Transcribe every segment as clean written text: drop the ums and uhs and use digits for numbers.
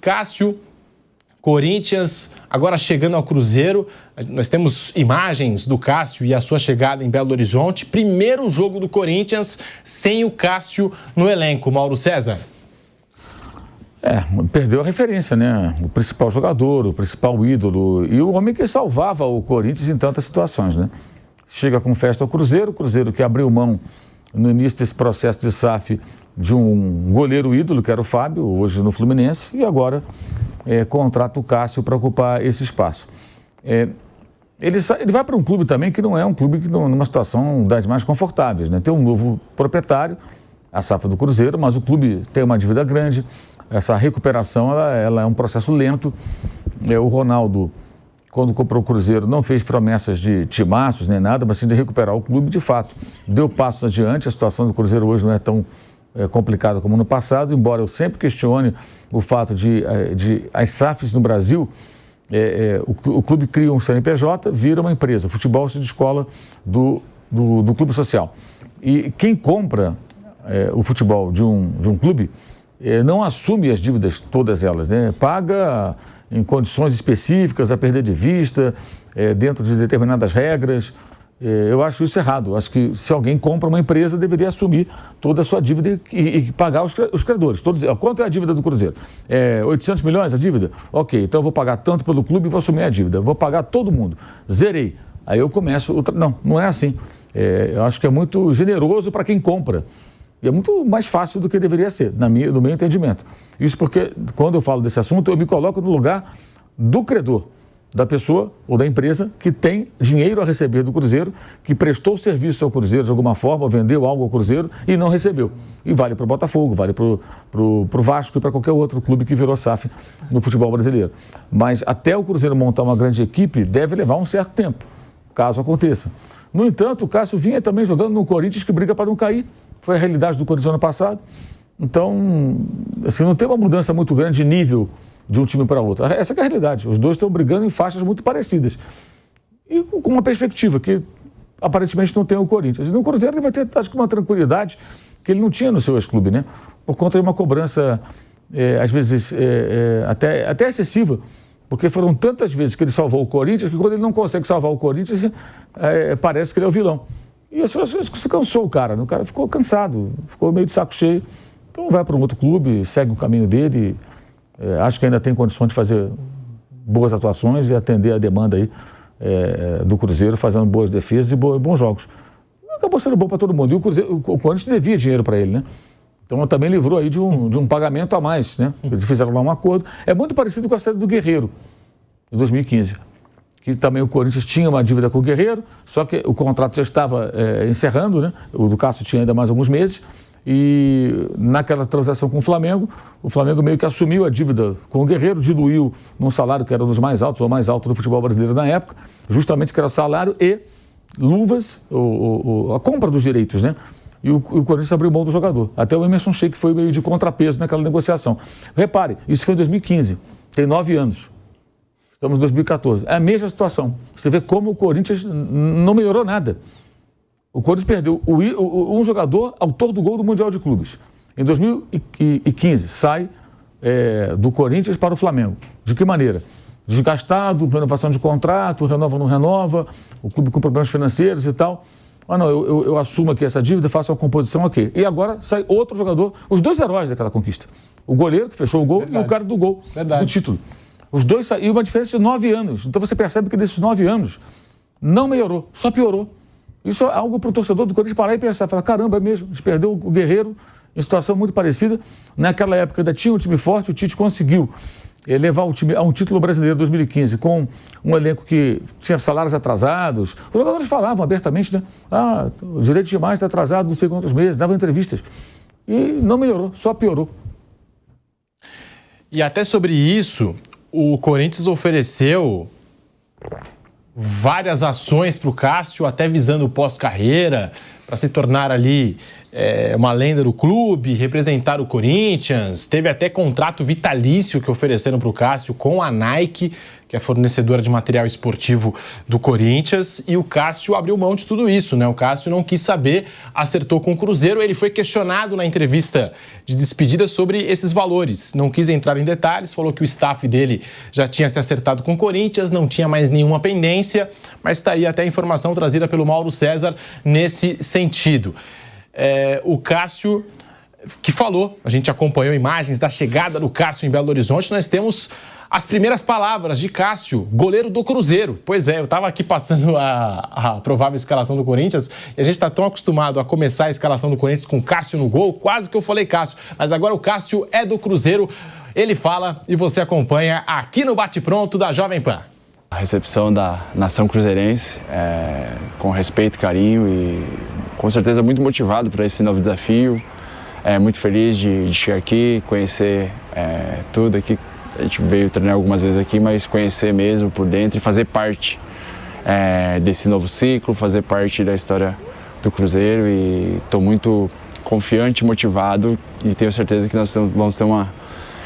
Cássio, Corinthians, agora chegando ao Cruzeiro. Nós temos imagens do Cássio e a sua chegada em Belo Horizonte. Primeiro jogo do Corinthians sem o Cássio no elenco. Mauro César. Perdeu a referência, né? O principal jogador, o principal ídolo e o homem que salvava o Corinthians em tantas situações, né? Chega com festa ao Cruzeiro, o Cruzeiro que abriu mão no início desse processo de SAF de um goleiro ídolo, que era o Fábio, hoje no Fluminense, e agora contrata o Cássio para ocupar esse espaço. Ele vai para um clube também que não é um clube que numa situação das mais confortáveis, né? Tem um novo proprietário, a SAF do Cruzeiro, mas o clube tem uma dívida grande. Essa recuperação ela é um processo lento. O Ronaldo, quando comprou o Cruzeiro, não fez promessas de timaços nem nada, mas sim de recuperar o clube. De fato, deu passos adiante. A situação do Cruzeiro hoje não é tão complicada como no passado, embora eu sempre questione o fato de as SAFs no Brasil, o clube cria um CNPJ, vira uma empresa. O futebol se descola do clube social. E quem compra o futebol de um clube não assume as dívidas, todas elas, né? Paga em condições específicas, a perder de vista, dentro de determinadas regras. Eu acho isso errado. Acho que se alguém compra uma empresa, deveria assumir toda a sua dívida e pagar os credores. Quanto é a dívida do Cruzeiro? 800 milhões a dívida? Ok, então eu vou pagar tanto pelo clube e vou assumir a dívida. Vou pagar todo mundo. Zerei. Aí eu começo... Não é assim. Eu acho que é muito generoso para quem compra. E é muito mais fácil do que deveria ser, no meu entendimento. Isso porque, quando eu falo desse assunto, eu me coloco no lugar do credor, da pessoa ou da empresa que tem dinheiro a receber do Cruzeiro, que prestou serviço ao Cruzeiro de alguma forma, vendeu algo ao Cruzeiro e não recebeu. E vale para o Botafogo, vale para o Vasco e para qualquer outro clube que virou SAF no futebol brasileiro. Mas até o Cruzeiro montar uma grande equipe, deve levar um certo tempo, caso aconteça. No entanto, o Cássio vinha também jogando no Corinthians, que briga para não cair. Foi a realidade do Corinthians ano passado. Então, assim, não tem uma mudança muito grande de nível de um time para outro. Essa é a realidade. Os dois estão brigando em faixas muito parecidas. E com uma perspectiva que aparentemente não tem o Corinthians. E no Cruzeiro ele vai ter, acho que, uma tranquilidade que ele não tinha no seu ex-clube, né? Por conta de uma cobrança, às vezes, até excessiva. Porque foram tantas vezes que ele salvou o Corinthians que quando ele não consegue salvar o Corinthians, parece que ele é o vilão. E acho que se cansou o cara, né? O cara ficou cansado, ficou meio de saco cheio. Então vai para um outro clube, segue o caminho dele. Acho que ainda tem condições de fazer boas atuações e atender a demanda aí do Cruzeiro, fazendo boas defesas e bons jogos. Acabou sendo bom para todo mundo. E o Corinthians devia dinheiro para ele, né? Então também livrou aí de um pagamento a mais, né? Eles fizeram lá um acordo. É muito parecido com a série do Guerreiro, de 2015. Que também o Corinthians tinha uma dívida com o Guerreiro, só que o contrato já estava encerrando, né? O do Cássio tinha ainda mais alguns meses, e naquela transação com o Flamengo meio que assumiu a dívida com o Guerreiro, diluiu num salário que era um dos mais altos, ou mais alto do futebol brasileiro na época, justamente que era salário e luvas, a compra dos direitos, né? E o Corinthians abriu mão do jogador. Até o Emerson Sheik foi meio de contrapeso naquela negociação. Repare, isso foi em 2015, tem 9 anos. Estamos em 2014. É a mesma situação. Você vê como o Corinthians não melhorou nada. O Corinthians perdeu um jogador, autor do gol do Mundial de Clubes. Em 2015, sai do Corinthians para o Flamengo. De que maneira? Desgastado, renovação de contrato, renova ou não renova, o clube com problemas financeiros e tal. Não, eu assumo aqui essa dívida, faço a composição aqui. E agora sai outro jogador, os dois heróis daquela conquista. O goleiro, que fechou o gol, e o cara do gol, do título. Os dois saíram, uma diferença de 9 anos. Então você percebe que desses 9 anos não melhorou, só piorou. Isso é algo para o torcedor do Corinthians parar e pensar, falar, caramba, é mesmo, a gente perdeu o Guerreiro em situação muito parecida. Naquela época ainda tinha um time forte, o Tite conseguiu levar o time a um título brasileiro em 2015 com um elenco que tinha salários atrasados. Os jogadores falavam abertamente, né? O direito de imagem está atrasado não sei quantos meses, davam entrevistas. E não melhorou, só piorou. E até sobre isso, o Corinthians ofereceu várias ações para o Cássio, até visando o pós-carreira, para se tornar ali uma lenda do clube, representar o Corinthians. Teve até contrato vitalício que ofereceram para o Cássio com a Nike, que é fornecedora de material esportivo do Corinthians, e o Cássio abriu mão de tudo isso, né? O Cássio não quis saber, acertou com o Cruzeiro. Ele foi questionado na entrevista de despedida sobre esses valores. Não quis entrar em detalhes, falou que o staff dele já tinha se acertado com o Corinthians, não tinha mais nenhuma pendência, mas está aí até a informação trazida pelo Mauro César nesse sentido. O Cássio que falou, a gente acompanhou imagens da chegada do Cássio em Belo Horizonte, nós temos as primeiras palavras de Cássio, goleiro do Cruzeiro. Pois é, eu estava aqui passando a provável escalação do Corinthians e a gente está tão acostumado a começar a escalação do Corinthians com Cássio no gol, quase que eu falei Cássio, mas agora o Cássio é do Cruzeiro. Ele fala e você acompanha aqui no Bate Pronto da Jovem Pan. A recepção da nação cruzeirense, com respeito e carinho e com certeza muito motivado para esse novo desafio. Muito feliz de chegar aqui, conhecer tudo aqui. A gente veio treinar algumas vezes aqui, mas conhecer mesmo por dentro e fazer parte desse novo ciclo, fazer parte da história do Cruzeiro. E estou muito confiante, motivado e tenho certeza que nós vamos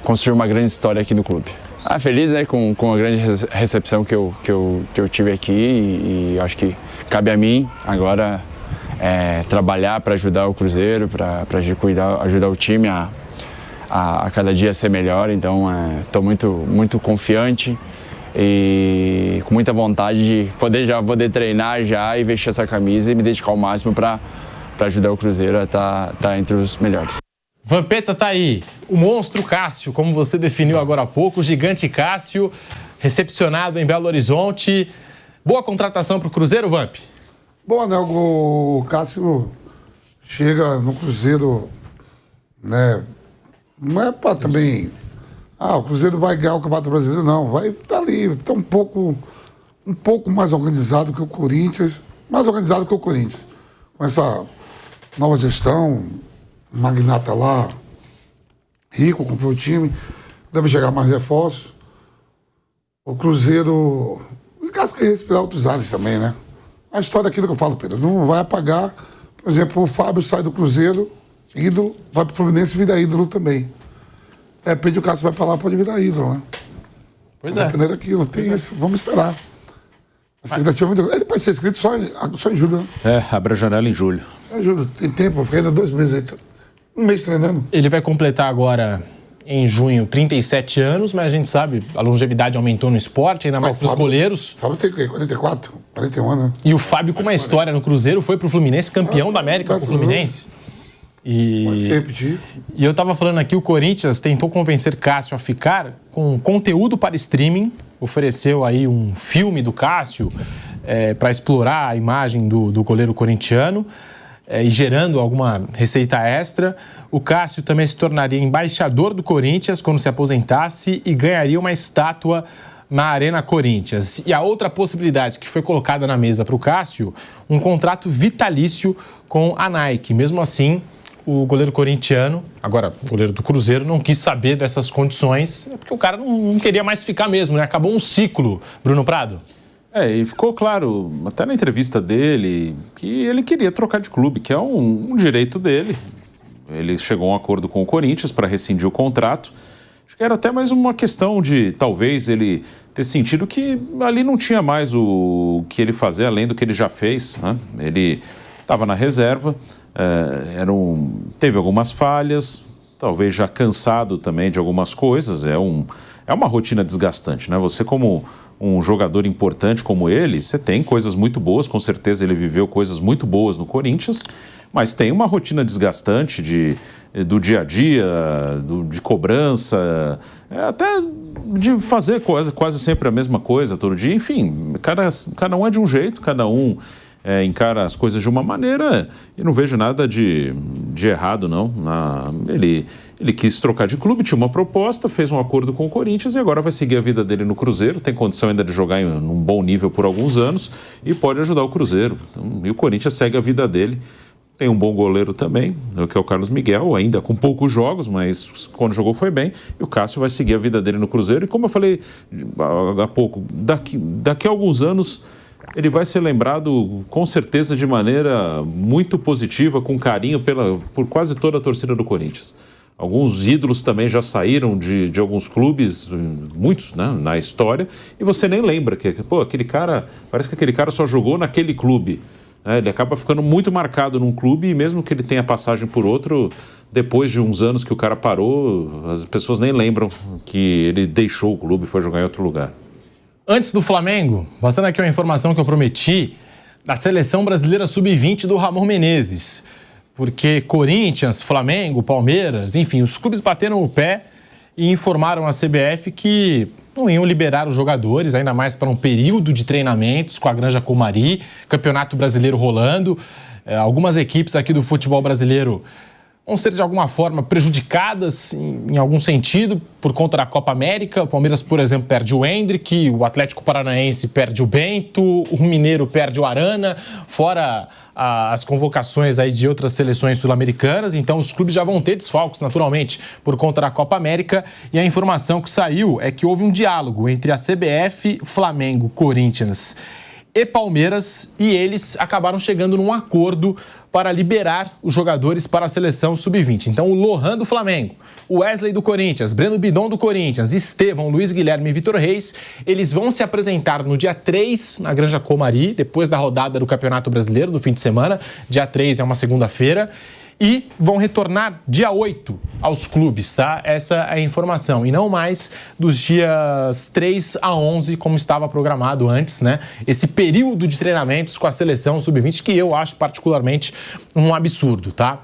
construir uma grande história aqui no clube. Feliz, né, com a grande recepção que eu tive aqui e acho que cabe a mim agora trabalhar para ajudar o Cruzeiro, para ajudar o time a cada dia ser melhor. Então estou muito confiante e com muita vontade de poder treinar já e vestir essa camisa e me dedicar ao máximo para ajudar o Cruzeiro a estar entre os melhores. Vampeta tá aí, o monstro Cássio, como você definiu agora há pouco, o gigante Cássio, recepcionado em Belo Horizonte. Boa contratação para o Cruzeiro, Vamp? Bom, né, o Cássio chega no Cruzeiro, né, não é para também, o Cruzeiro vai ganhar o Campeonato Brasileiro, não, vai estar ali, tá um pouco mais organizado que o Corinthians, com essa nova gestão, magnata lá, rico, comprou o time, deve chegar mais reforços. O Cruzeiro, o caso que respirar outros ares também, né? A história é aquilo que eu falo, Pedro, não vai apagar. Por exemplo, o Fábio sai do Cruzeiro, ídolo, vai pro Fluminense e vira ídolo também. Pede o Cássio vai pra lá, pode virar ídolo, né? Pois é. Dependendo daquilo, tem isso, vamos esperar. A expectativa é muito grande. Ele pode ser inscrito só em julho, né? Abre a janela em julho. Em julho, tem tempo, fica ainda 2 meses aí. Um mês treinando. Ele vai completar agora, em junho, 37 anos, mas a gente sabe, a longevidade aumentou no esporte, ainda mais para os goleiros. O Fábio tem 44, 41 anos. Né? E o Fábio, com uma história no Cruzeiro, foi pro Fluminense, campeão da América com o Fluminense. E eu estava falando aqui, o Corinthians tentou convencer Cássio a ficar com conteúdo para streaming, ofereceu aí um filme do Cássio para explorar a imagem do goleiro corintiano. E gerando alguma receita extra. O Cássio também se tornaria embaixador do Corinthians quando se aposentasse e ganharia uma estátua na Arena Corinthians. E a outra possibilidade que foi colocada na mesa para o Cássio, um contrato vitalício com a Nike. Mesmo assim, o goleiro corintiano, agora o goleiro do Cruzeiro, não quis saber dessas condições, porque o cara não queria mais ficar mesmo, né? Acabou um ciclo, Bruno Prado. E ficou claro, até na entrevista dele, que ele queria trocar de clube, que é um direito dele. Ele chegou a um acordo com o Corinthians para rescindir o contrato. Acho que era até mais uma questão de, talvez, ele ter sentido que ali não tinha mais o que ele fazer, além do que ele já fez, né? Ele estava na reserva, teve algumas falhas, talvez já cansado também de algumas coisas. É uma rotina desgastante, né? Você, como um jogador importante como ele, você tem coisas muito boas, com certeza ele viveu coisas muito boas no Corinthians, mas tem uma rotina desgastante do dia a dia, de cobrança, até de fazer quase sempre a mesma coisa todo dia. Enfim, cada um é de um jeito, cada um encara as coisas de uma maneira, e não vejo nada de errado, não. Ele quis trocar de clube, tinha uma proposta, fez um acordo com o Corinthians e agora vai seguir a vida dele no Cruzeiro, tem condição ainda de jogar num bom nível por alguns anos e pode ajudar o Cruzeiro. Então, e o Corinthians segue a vida dele. Tem um bom goleiro também, que é o Carlos Miguel, ainda com poucos jogos, mas quando jogou foi bem. E o Cássio vai seguir a vida dele no Cruzeiro. E como eu falei há pouco, daqui a alguns anos ele vai ser lembrado com certeza de maneira muito positiva, com carinho por quase toda a torcida do Corinthians. Alguns ídolos também já saíram de alguns clubes, muitos, né, na história, e você nem lembra que, pô, aquele cara, parece que aquele cara só jogou naquele clube. Né? Ele acaba ficando muito marcado num clube, e mesmo que ele tenha passagem por outro, depois de uns anos que o cara parou, as pessoas nem lembram que ele deixou o clube e foi jogar em outro lugar. Antes do Flamengo, passando aqui uma informação que eu prometi, da Seleção Brasileira Sub-20 do Ramon Menezes. Porque Corinthians, Flamengo, Palmeiras, enfim, os clubes bateram o pé e informaram a CBF que não iam liberar os jogadores, ainda mais para um período de treinamentos com a Granja Comari, Campeonato Brasileiro rolando. Algumas equipes aqui do futebol brasileiro vão ser de alguma forma prejudicadas em algum sentido por conta da Copa América. O Palmeiras, por exemplo, perde o Hendrick, o Atlético Paranaense perde o Bento, o Mineiro perde o Arana, fora as convocações aí de outras seleções sul-americanas. Então os clubes já vão ter desfalques, naturalmente, por conta da Copa América. E a informação que saiu é que houve um diálogo entre a CBF, Flamengo, Corinthians e Palmeiras, e eles acabaram chegando num acordo para liberar os jogadores para a seleção sub-20. Então, o Lohan do Flamengo, o Wesley do Corinthians, Breno Bidon do Corinthians, Estevão, Luiz Guilherme e Vitor Reis, eles vão se apresentar no dia 3 na Granja Comari, depois da rodada do Campeonato Brasileiro do fim de semana. Dia 3 é uma segunda-feira. E vão retornar dia 8 aos clubes, tá? Essa é a informação. E não mais dos dias 3 a 11, como estava programado antes, né? Esse período de treinamentos com a seleção sub-20, que eu acho particularmente um absurdo, tá?